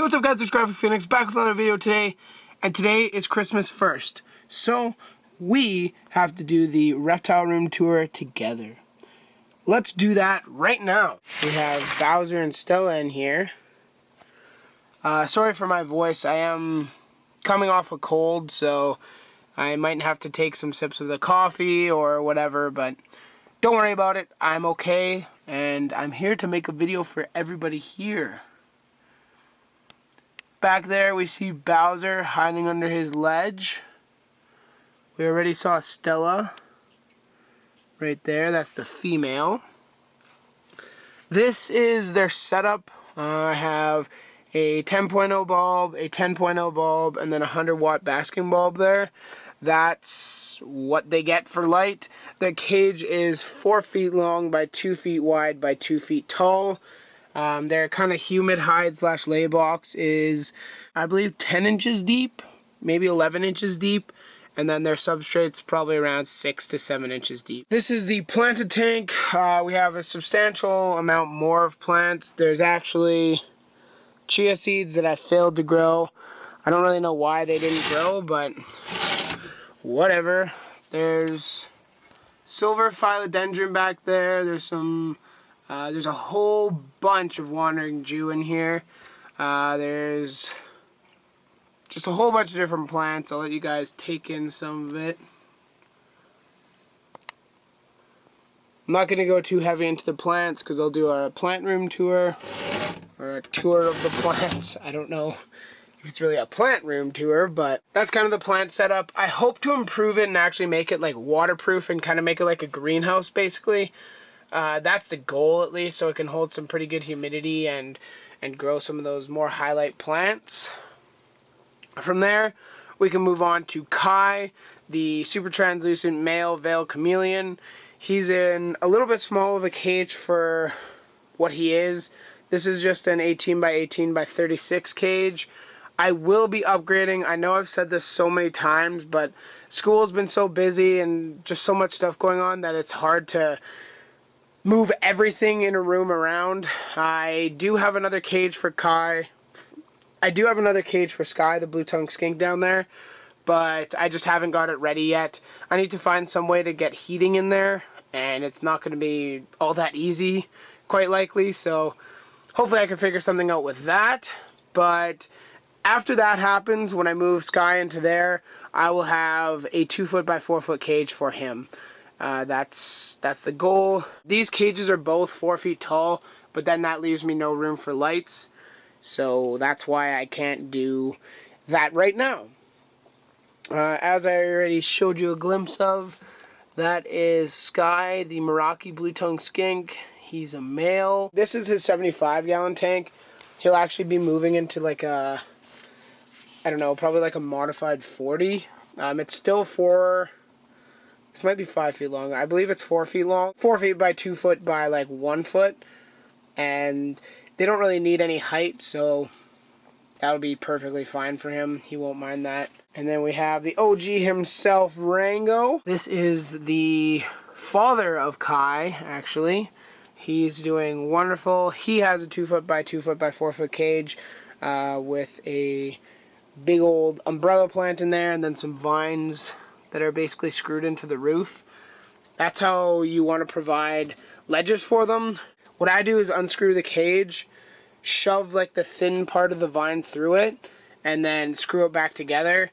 Hey, what's up guys, it's Graphic Phoenix back with another video today, and today is Christmas 1st, so we have to do the reptile room tour together. Let's do that right now. We have Bowser and Stella in here. Sorry for my voice, I am coming off a cold, so I might have to take some sips of the coffee or whatever, but don't worry about it, I'm okay, and I'm here to make a video for everybody here. Back there we see Bowser hiding under his ledge. We already saw Stella right there, that's the female. This is their setup. I have a 10.0 bulb, a 10.0 bulb, and then a 100-watt basking bulb there. That's what they get for light. The cage is 4 feet long by 2 feet wide by 2 feet tall. Their kind of humid hide / lay box is, I believe, 10 inches deep, maybe 11 inches deep, and then their substrate's probably around 6 to 7 inches deep. This is the planted tank. We have a substantial amount more of plants. There's actually chia seeds that I failed to grow. I don't really know why they didn't grow, but whatever. There's silver philodendron back there. There's some there's a whole bunch of wandering Jew in here. There's just a whole bunch of different plants. I'll let you guys take in some of it. I'm not going to go too heavy into the plants because I'll do a plant room tour or a tour of the plants. I don't know if it's really a plant room tour, but that's kind of the plant setup. I hope to improve it and actually make it like waterproof and kind of make it like a greenhouse basically. That's the goal at least, so it can hold some pretty good humidity and grow some of those more highlight plants. From there, we can move on to Kai, the super translucent male veiled chameleon. He's in a little bit small of a cage for what he is. This is just an 18 by 18 by 36 cage. I will be upgrading. I know I've said this so many times, but school's been so busy and just so much stuff going on that it's hard to move everything in a room around. I do have another cage for Kai. I do have another cage for Sky, the blue-tongued skink down there, but I just haven't got it ready yet. I need to find some way to get heating in there, and it's not going to be all that easy, quite likely, so hopefully I can figure something out with that. But after that happens, when I move Sky into there, I will have a 2 foot by 4 foot cage for him. That's the goal. These cages are both 4 feet tall, but then that leaves me no room for lights. So that's why I can't do that right now. As I already showed you a glimpse of, that is Sky, the Meraki blue-tongued skink. He's a male. This is his 75-gallon tank. He'll actually be moving into like a, I don't know, probably like a modified 40. It's still this might be 5 feet long. I believe it's 4 feet long. 4 feet by 2 foot by like 1 foot. And they don't really need any height, so that'll be perfectly fine for him. He won't mind that. And then we have the OG himself, Rango. This is the father of Kai, actually. He's doing wonderful. He has a 2 foot by 2 foot by 4 foot cage with a big old umbrella plant in there and then some vines that are basically screwed into the roof. That's how you want to provide ledges for them. What I do is unscrew the cage, shove like the thin part of the vine through it, and then screw it back together.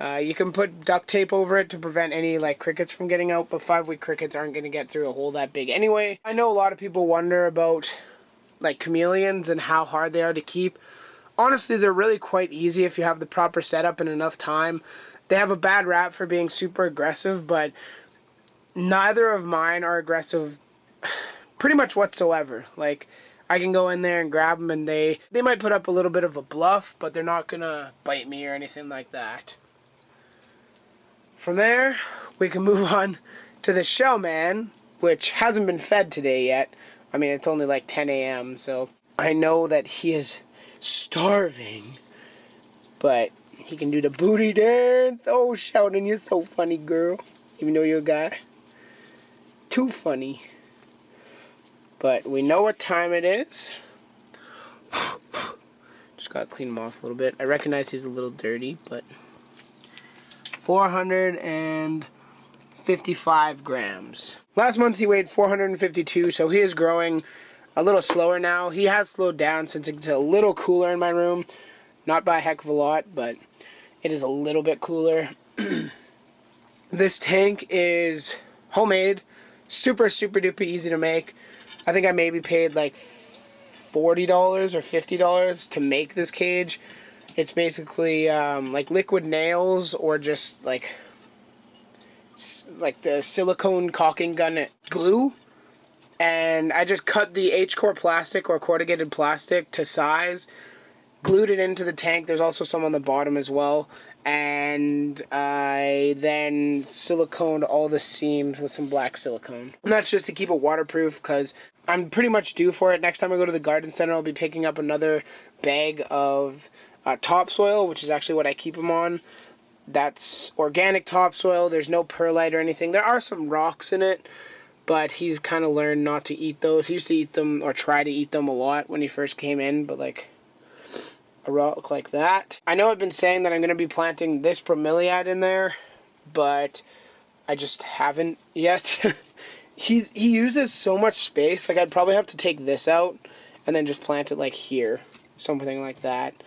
You can put duct tape over it to prevent any like crickets from getting out, but 5-week crickets aren't going to get through a hole that big anyway. I know a lot of people wonder about like chameleons and how hard they are to keep. Honestly, they're really quite easy if you have the proper setup and enough time. They have a bad rap for being super aggressive, but neither of mine are aggressive pretty much whatsoever. Like, I can go in there and grab them and they might put up a little bit of a bluff, but they're not going to bite me or anything like that. From there, we can move on to the shell man, which hasn't been fed today yet. I mean, it's only like 10 a.m., so I know that he is starving, but he can do the booty dance. Oh, Sheldon, you're so funny, girl. Even though you're a guy. Too funny. But we know what time it is. Just got to clean him off a little bit. I recognize he's a little dirty, but 455 grams. Last month he weighed 452, so he is growing a little slower now. He has slowed down since it's a little cooler in my room. Not by a heck of a lot, but it is a little bit cooler. This tank is homemade, super duper easy to make. I think I maybe paid like $40 or $50 to make this cage. It's basically like liquid nails or just like the silicone caulking gun glue. And I just cut the H-core plastic or corrugated plastic to size, glued it into the tank. There's also some on the bottom as well. And I then siliconed all the seams with some black silicone. And that's just to keep it waterproof, because I'm pretty much due for it. Next time I go to the garden center, I'll be picking up another bag of topsoil, which is actually what I keep them on. That's organic topsoil. There's no perlite or anything. There are some rocks in it, but he's kind of learned not to eat those. He used to eat them, or try to eat them a lot when he first came in, but like a rock like that. I know I've been saying that I'm going to be planting this bromeliad in there, but I just haven't yet. He uses so much space. Like, I'd probably have to take this out and then just plant it like here, something like that.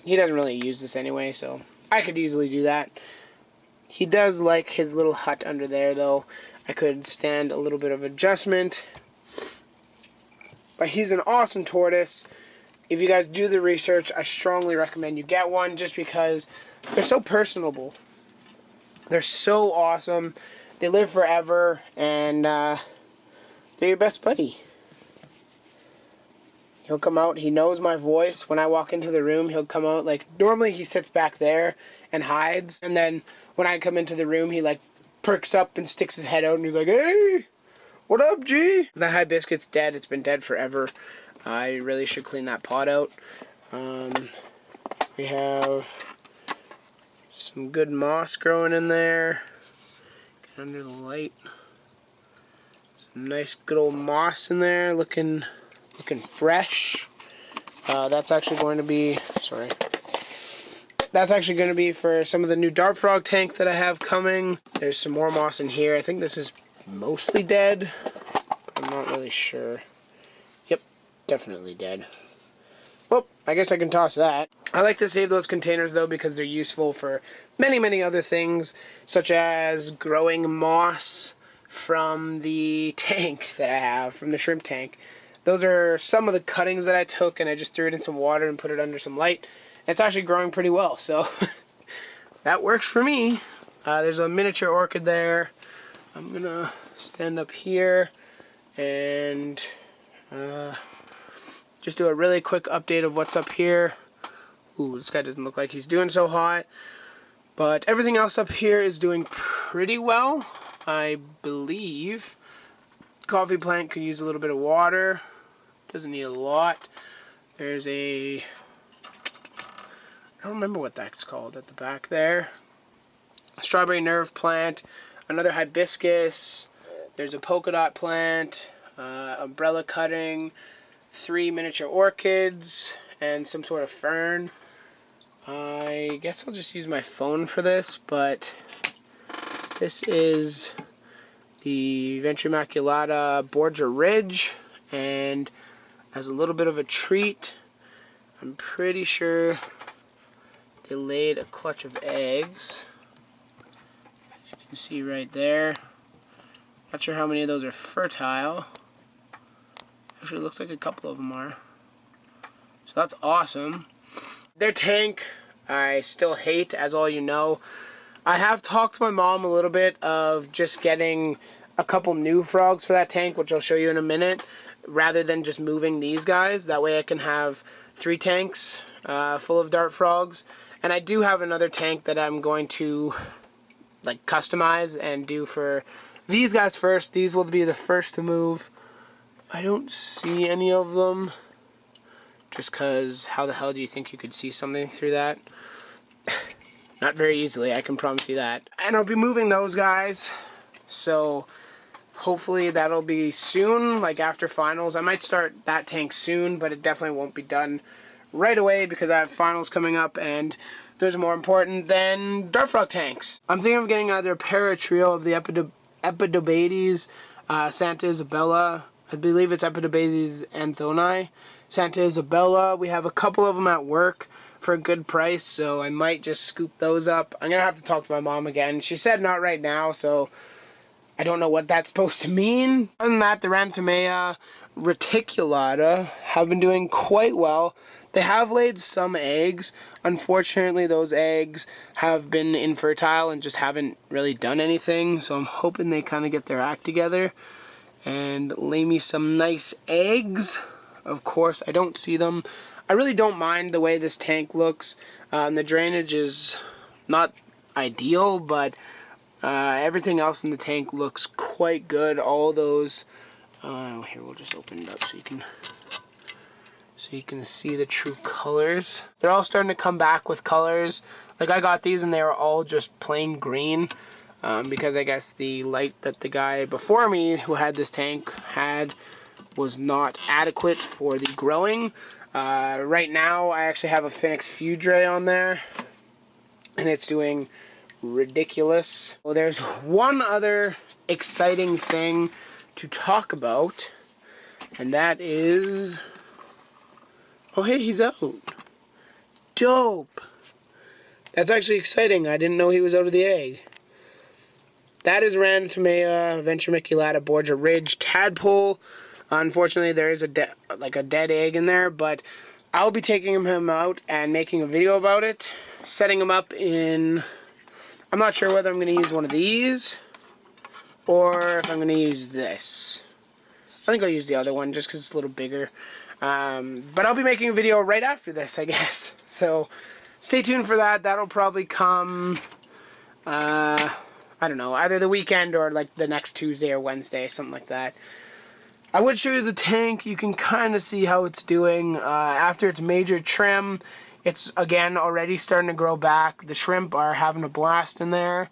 He doesn't really use this anyway, so I could easily do that. He does like his little hut under there, though. I could stand a little bit of adjustment. But he's an awesome tortoise. If you guys do the research, I strongly recommend you get one, just because they're so personable. They're so awesome. They live forever, and they're your best buddy. He'll come out. He knows my voice. When I walk into the room, he'll come out. Like, normally he sits back there and hides, and then when I come into the room, he like perks up and sticks his head out, and he's like, "Hey, what up, G?" The hibiscus dead. It's been dead forever. I really should clean that pot out. We have some good moss growing in there. Get under the light. Some nice good old moss in there, looking fresh. That's actually going to be, that's actually going to be for some of the new dart frog tanks that I have coming. There's some more moss in here. I think this is mostly dead, but I'm not really sure. Yep, definitely dead. Well, I guess I can toss that. I like to save those containers, though, because they're useful for many other things, such as growing moss from the tank that I have, from the shrimp tank. Those are some of the cuttings that I took, and I just threw it in some water and put it under some light. It's actually growing pretty well, so that works for me. There's a miniature orchid there. I'm going to stand up here and just do a really quick update of what's up here. Ooh, this guy doesn't look like he's doing so hot. But everything else up here is doing pretty well, I believe. Coffee plant could use a little bit of water. Doesn't need a lot. There's a, I don't remember what that's called at the back there. Strawberry nerve plant, another hibiscus. There's a polka dot plant, umbrella cutting, 3 miniature orchids, and some sort of fern. I guess I'll just use my phone for this, but this is the Ventrimaculata Borgia Ridge, and as a little bit of a treat, I'm pretty sure they laid a clutch of eggs. As you can see right there. Not sure how many of those are fertile. Actually, it looks like a couple of them are. So that's awesome. Their tank, I still hate, as all you know. I have talked to my mom a little bit of just getting a couple new frogs for that tank, which I'll show you in a minute, rather than just moving these guys. That way I can have 3 tanks full of dart frogs. And I do have another tank that I'm going to like customize and do for these guys first. These will be the first to move. I don't see any of them, just because how the hell do you think you could see something through that? Not very easily, I can promise you that. And I'll be moving those guys, so hopefully that'll be soon, like after finals. I might start that tank soon, but it definitely won't be done right away because I have finals coming up and those are more important than dart frog tanks. I'm thinking of getting either a pair or trio of the Epidobades, Santa Isabella. I believe it's Epidobades anthoni. Santa Isabella. We have a couple of them at work for a good price, so I might just scoop those up. I'm going to have to talk to my mom again. She said not right now, so I don't know what that's supposed to mean. Other than that, the Rantomea reticulata have been doing quite well. They have laid some eggs. Unfortunately, those eggs have been infertile and just haven't really done anything, so I'm hoping they kind of get their act together and lay me some nice eggs. Of course, I don't see them. I really don't mind the way this tank looks. The drainage is not ideal, but everything else in the tank looks quite good. All those, here we'll just open it up so you can see the true colors. They're all starting to come back with colors. Like I got these and they were all just plain green because I guess the light that the guy before me who had this tank had was not adequate for the growing. Right now I actually have a Phoenix Fudre on there and it's doing ridiculous. Well, there's one other exciting thing to talk about, and that is, oh hey, he's out. Dope. That's actually exciting. I didn't know he was out of the egg. That is Rantomea ventriculata Borgia Ridge tadpole. Unfortunately, there is a dead egg in there, but I'll be taking him out and making a video about it, setting him up in, I'm not sure whether I'm going to use one of these or if I'm going to use this. I think I'll use the other one just because it's a little bigger. But I'll be making a video right after this, I guess. So stay tuned for that. That'll probably come, I don't know, either the weekend or like the next Tuesday or Wednesday, something like that. I would show you the tank. You can kind of see how it's doing. After its major trim, it's again already starting to grow back. The shrimp are having a blast in there.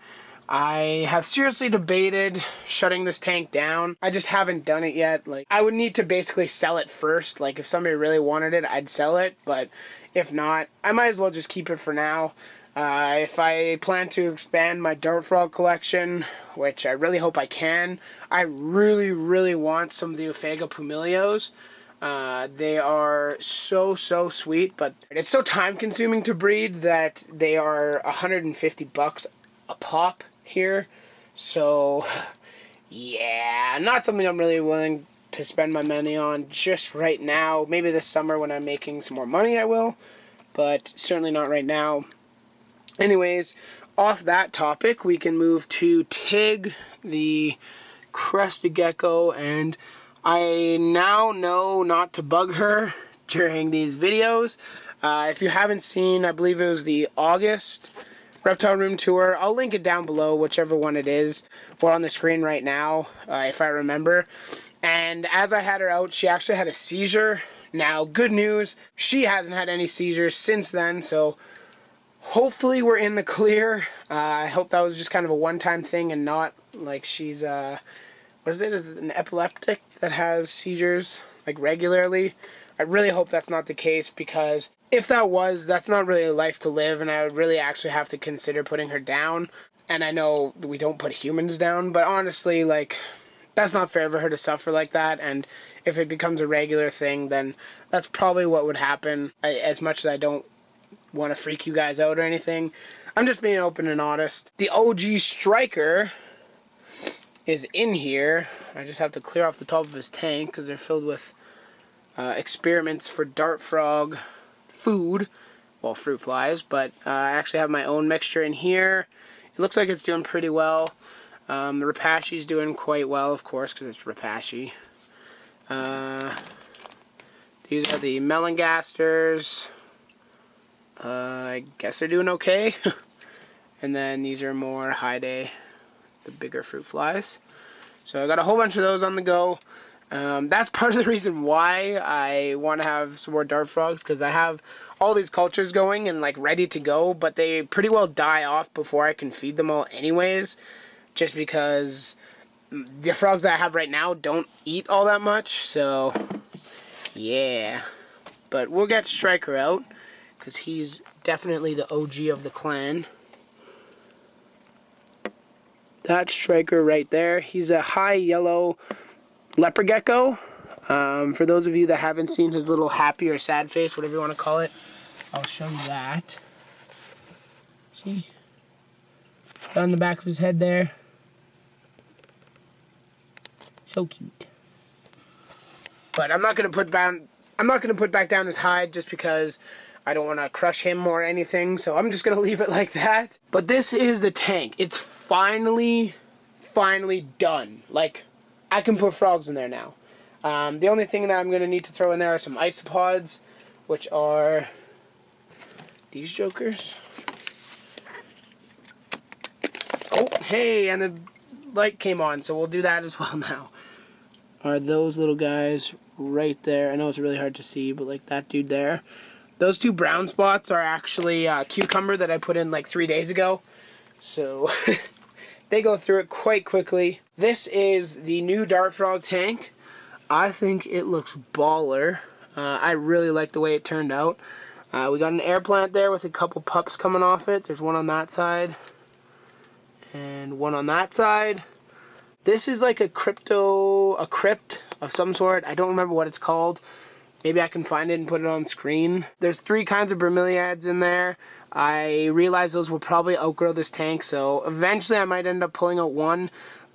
I have seriously debated shutting this tank down. I just haven't done it yet. Like, I would need to basically sell it first. Like, if somebody really wanted it, I'd sell it. But if not, I might as well just keep it for now. If I plan to expand my dart frog collection, which I really hope I can, I really, really want some of the Ophaga pumilios. They are so sweet, but it's so time consuming to breed that they are $150 a pop here. So yeah, not something I'm really willing to spend my money on just right now. Maybe this summer when I'm making some more money I will, but certainly not right now. Anyways, off that topic, we can move to Tig, the crested gecko, and I now know not to bug her during these videos. If you haven't seen, I believe it was the August Reptile Room Tour. I'll link it down below, whichever one it is. We're on the screen right now, if I remember. And as I had her out, she actually had a seizure. Now, good news, she hasn't had any seizures since then, so hopefully we're in the clear. I hope that was just kind of a one-time thing and not like she's, what is it? Is it an epileptic that has seizures like regularly? I really hope that's not the case, because if that was, that's not really a life to live, and I would really actually have to consider putting her down. And I know we don't put humans down, but honestly, like, that's not fair for her to suffer like that, and if it becomes a regular thing, then that's probably what would happen. As much as I don't want to freak you guys out or anything, I'm just being open and honest. The OG Striker is in here. I just have to clear off the top of his tank because they're filled with experiments for dart frog food, well, fruit flies, but I actually have my own mixture in here. It looks like it's doing pretty well. The Rapashi's doing quite well, of course, because it's Rapashi. These are the melangasters. I guess they're doing okay. And then these are more high day, the bigger fruit flies. So I got a whole bunch of those on the go. That's part of the reason why I want to have some more dart frogs, because I have all these cultures going and like ready to go, but they pretty well die off before I can feed them all anyways, just because the frogs that I have right now don't eat all that much. So yeah, but we'll get Striker out, because he's definitely the OG of the clan. That's Striker right there. He's a high yellow leopard gecko. For those of you that haven't seen his little happy or sad face, whatever you want to call it, I'll show you that. See? Down the back of his head there. So cute. But I'm not gonna put back down his hide just because I don't want to crush him or anything, so I'm just gonna leave it like that. But this is the tank. It's finally done. Like, I can put frogs in there now. The only thing that I'm gonna need to throw in there are some isopods, which are these jokers. Oh, hey, and the light came on, so we'll do that as well now. Are those little guys right there. I know it's really hard to see, but like that dude there. Those two brown spots are actually cucumber that I put in like 3 days ago. So they go through it quite quickly. This is the new dart frog tank. I think it looks baller. I really like the way it turned out. We got an air plant there with a couple pups coming off it. There's one on that side and one on that side. This is like a crypt of some sort. I don't remember what it's called. Maybe I can find it and put it on screen. There's 3 kinds of bromeliads in there. I realize those will probably outgrow this tank, so eventually I might end up pulling out one.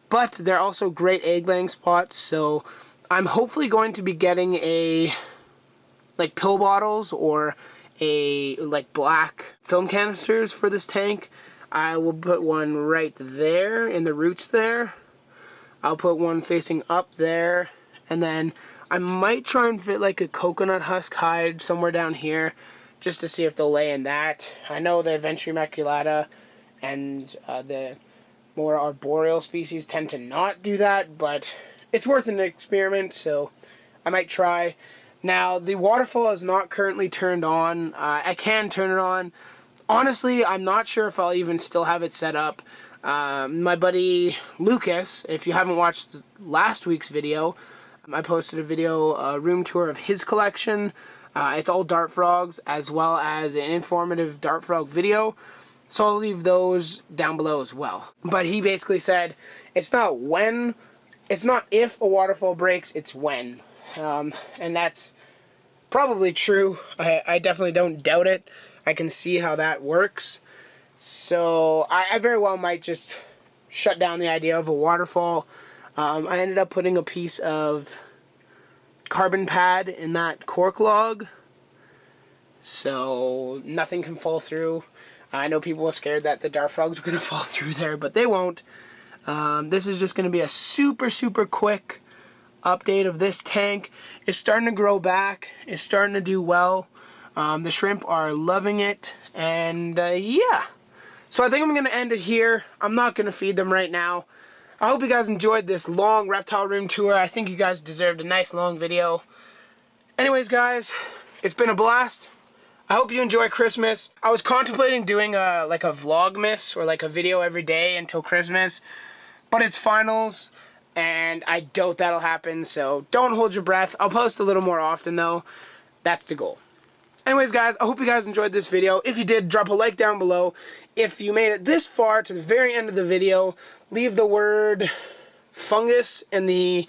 But they're also great egg laying spots, so I'm hopefully going to be getting a like pill bottles or a like black film canisters for this tank. I will put one right there in the roots there. I'll put one facing up there, and then I might try and fit like a coconut husk hide somewhere down here just to see if they'll lay in that. I know the Venturi maculata and the more arboreal species tend to not do that, but it's worth an experiment, so I might try. Now, the waterfall is not currently turned on. I can turn it on. Honestly, I'm not sure if I'll even still have it set up. My buddy Lucas, if you haven't watched last week's video, I posted a video, room tour of his collection. It's all dart frogs, as well as an informative dart frog video. So I'll leave those down below as well. But he basically said, it's not if a waterfall breaks, it's when. And that's probably true. I definitely don't doubt it. I can see how that works. So I very well might just shut down the idea of a waterfall. I ended up putting a piece of carbon pad in that cork log, so nothing can fall through. I know people are scared that the dart frogs are going to fall through there, but they won't. This is just going to be a super quick update of this tank. It's starting to grow back. It's starting to do well. The shrimp are loving it, and yeah. So I think I'm going to end it here. I'm not going to feed them right now. I hope you guys enjoyed this long reptile room tour. I think you guys deserved a nice long video. Anyways, guys, it's been a blast. I hope you enjoy Christmas. I was contemplating doing like a vlogmas or like a video every day until Christmas, but it's finals and I doubt that'll happen, so don't hold your breath. I'll post a little more often though. That's the goal. Anyways, guys, I hope you guys enjoyed this video. If you did, drop a like down below. If you made it this far to the very end of the video, leave the word fungus in the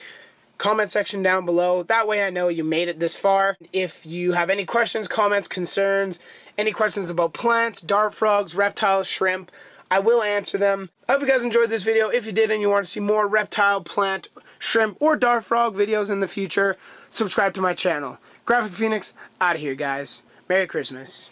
comment section down below. That way I know you made it this far. If you have any questions, comments, concerns, any questions about plants, dart frogs, reptiles, shrimp, I will answer them. I hope you guys enjoyed this video. If you did and you want to see more reptile, plant, shrimp, or dart frog videos in the future, subscribe to my channel. Graphic Phoenix, out of here, guys. Merry Christmas.